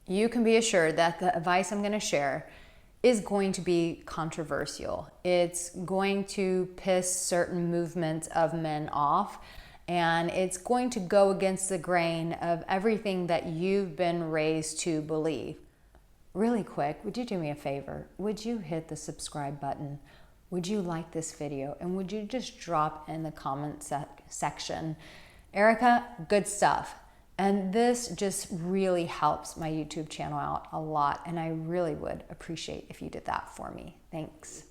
you can be assured that the advice I'm going to share is going to be controversial. It's going to piss certain movements of men off, and it's going to go against the grain of everything that you've been raised to believe. Really quick, would you do me a favor? Would you hit the subscribe button? Would you like this video? And would you just drop in the comment section, Arica, good stuff. And this just really helps my YouTube channel out a lot, and I really would appreciate if you did that for me. Thanks.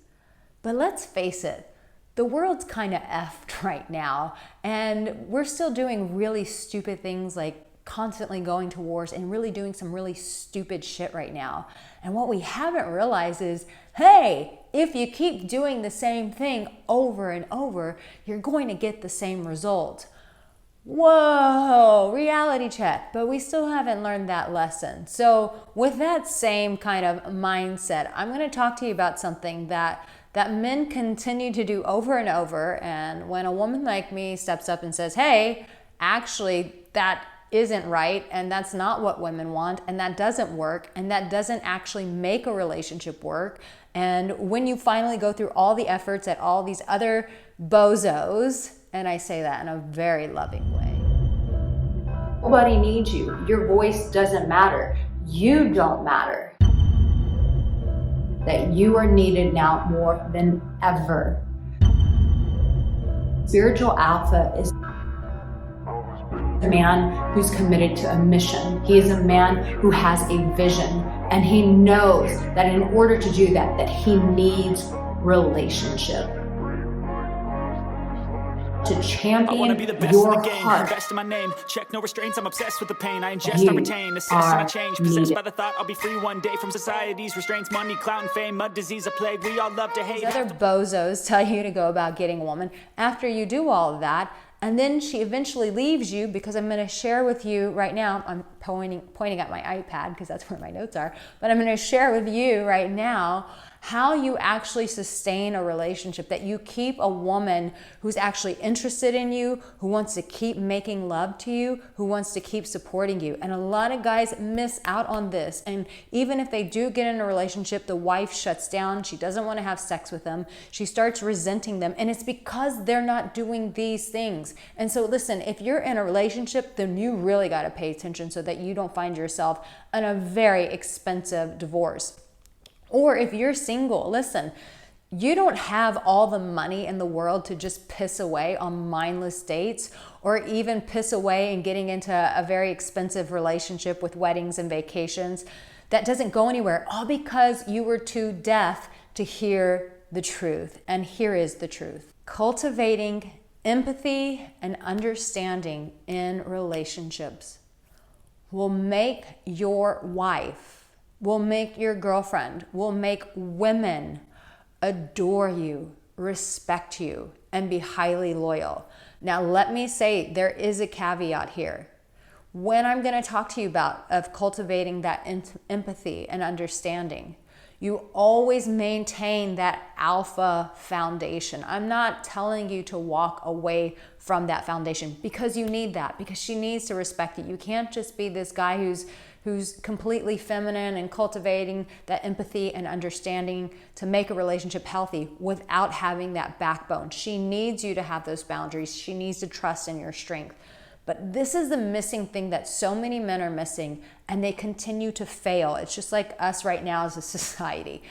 But let's face it, the world's kind of effed right now, and we're still doing really stupid things like constantly going to wars and really doing some really stupid shit right now. And what we haven't realized is, hey, if you keep doing the same thing over and over, you're going to get the same result. Whoa, reality check. But we still haven't learned that lesson. So with that same kind of mindset, I'm going to talk to you about something that men continue to do over and over. And when a woman like me steps up and says, hey, actually that isn't right, and that's not what women want, and that doesn't work, and that doesn't actually make a relationship work. And when you finally go through all the efforts at all these other bozos, and I say that in a very loving way, nobody needs you. Your voice doesn't matter. You don't matter. That you are needed now more than ever. Spiritual alpha is a man who's committed to a mission. He is a man who has a vision, and he knows that in order to do that, that he needs relationship. To champion I wanna be the best your in the game, heart. best in my name. Check no restraints, I'm obsessed with the pain. I ingest, I retain, assess and I change. Possessed by the thought I'll be free one day from society's restraints. Money, clout and fame, mud, disease, a plague. We all love to hate. These other bozos tell you to go about getting a woman. After you do all of that, and then she eventually leaves you, because I'm going to share with you right now, I'm pointing at my iPad because that's where my notes are, but I'm going to share with you right now how you actually sustain a relationship, that you keep a woman who's actually interested in you, who wants to keep making love to you, who wants to keep supporting you. And a lot of guys miss out on this. And even if they do get in a relationship, the wife shuts down. She doesn't want to have sex with them. She starts resenting them. And it's because they're not doing these things. And so listen, if you're in a relationship, then you really got to pay attention so that you don't find yourself in a very expensive divorce. Or if you're single, listen, you don't have all the money in the world to just piss away on mindless dates, or even piss away in getting into a very expensive relationship with weddings and vacations that doesn't go anywhere, all because you were too deaf to hear the truth. And here is the truth. Cultivating empathy and understanding in relationships will make your wife, will make your girlfriend, will make women adore you, respect you, and be highly loyal. Now, let me say there is a caveat here. When I'm going to talk to you about of cultivating that empathy and understanding, you always maintain that alpha foundation. I'm not telling you to walk away from that foundation, because you need that, because she needs to respect you. You can't just be this guy who's completely feminine and cultivating that empathy and understanding to make a relationship healthy without having that backbone. She needs you to have those boundaries. She needs to trust in your strength. But this is the missing thing that so many men are missing, and they continue to fail. It's just like us right now as a society.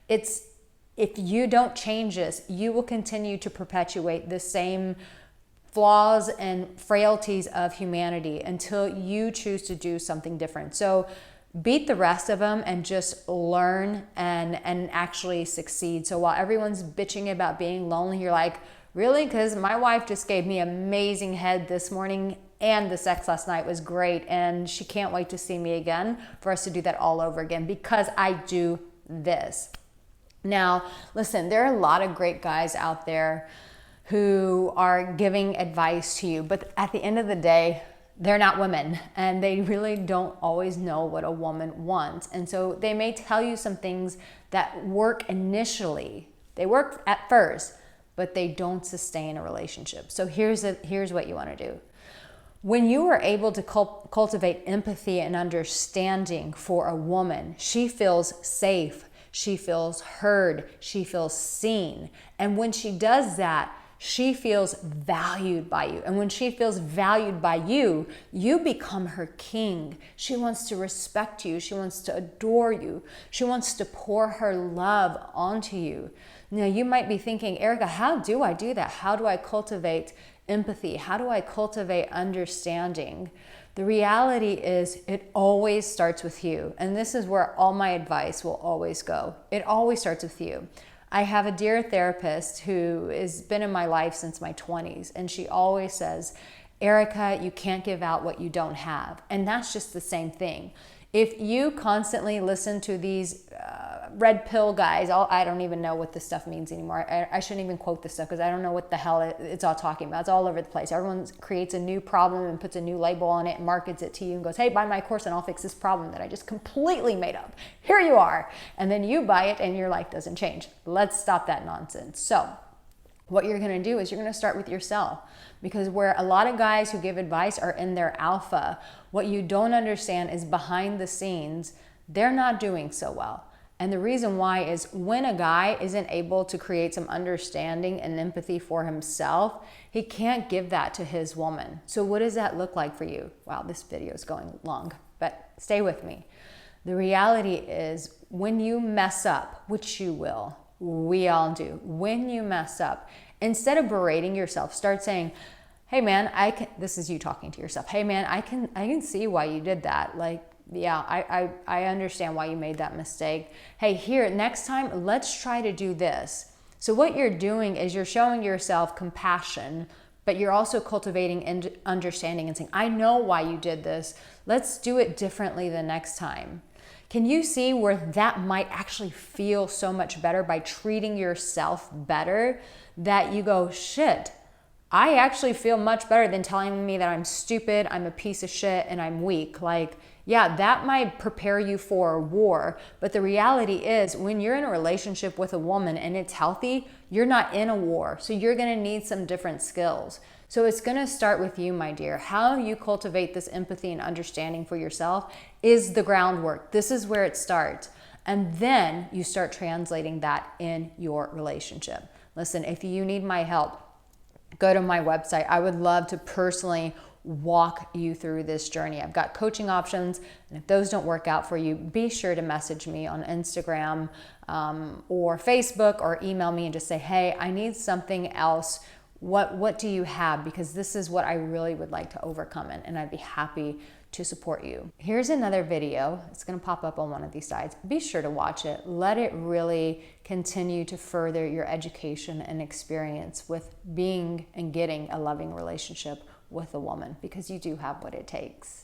If you don't change this, you will continue to perpetuate the same flaws and frailties of humanity until you choose to do something different. So beat the rest of them and just learn and actually succeed. So while everyone's bitching about being lonely, you're like, really? Because my wife just gave me amazing head this morning, and the sex last night was great, and she can't wait to see me again for us to do that all over again because I do this. Now, listen, there are a lot of great guys out there who are giving advice to you, but at the end of the day, they're not women, and they really don't always know what a woman wants. And so they may tell you some things that work initially. They work at first, but they don't sustain a relationship. So here's what you want to do. When you are able to cultivate empathy and understanding for a woman, she feels safe, she feels heard, she feels seen. And when she does that, she feels valued by you. And when she feels valued by you, you become her king. She wants to respect you. She wants to adore you. She wants to pour her love onto you. Now, you might be thinking, Arica, how do I do that? How do I cultivate empathy? How do I cultivate understanding? The reality is it always starts with you. And this is where all my advice will always go. It always starts with you. I have a dear therapist who has been in my life since my 20s, and she always says, Arica, you can't give out what you don't have. And that's just the same thing. If you constantly listen to these red pill guys, I don't even know what this stuff means anymore. I shouldn't even quote this stuff because I don't know what the hell it's all talking about. It's all over the place. Everyone creates a new problem and puts a new label on it and markets it to you and goes, hey, buy my course and I'll fix this problem that I just completely made up. Here you are. And then you buy it and your life doesn't change. Let's stop that nonsense. So what you're going to do is you're going to start with yourself, because where a lot of guys who give advice are in their alpha, what you don't understand is behind the scenes, they're not doing so well. And the reason why is when a guy isn't able to create some understanding and empathy for himself, he can't give that to his woman. So what does that look like for you? Wow, this video is going long, but stay with me. The reality is when you mess up, which you will, we all do. When you mess up, instead of berating yourself, start saying, hey man, this is you talking to yourself. Hey man, I can see why you did that. Like, yeah, I understand why you made that mistake. Hey, here, next time, let's try to do this. So what you're doing is you're showing yourself compassion, but you're also cultivating understanding and saying, I know why you did this. Let's do it differently the next time. Can you see where that might actually feel so much better by treating yourself better, that you go, shit, I actually feel much better than telling me that I'm stupid, I'm a piece of shit, and I'm weak. Like, yeah, that might prepare you for a war, but the reality is when you're in a relationship with a woman and it's healthy, you're not in a war. So you're gonna need some different skills. So it's gonna start with you, my dear. How you cultivate this empathy and understanding for yourself is the groundwork. This is where it starts. And then you start translating that in your relationship. Listen, if you need my help, go to my website. I would love to personally walk you through this journey. I've got coaching options, and if those don't work out for you, be sure to message me on Instagram or Facebook, or email me and just say, hey, I need something else. What do you have? Because this is what I really would like to overcome it, and I'd be happy to support you. Here's another video. It's going to pop up on one of these sides. Be sure to watch it. Let it really continue to further your education and experience with being and getting a loving relationship with a woman, because you do have what it takes.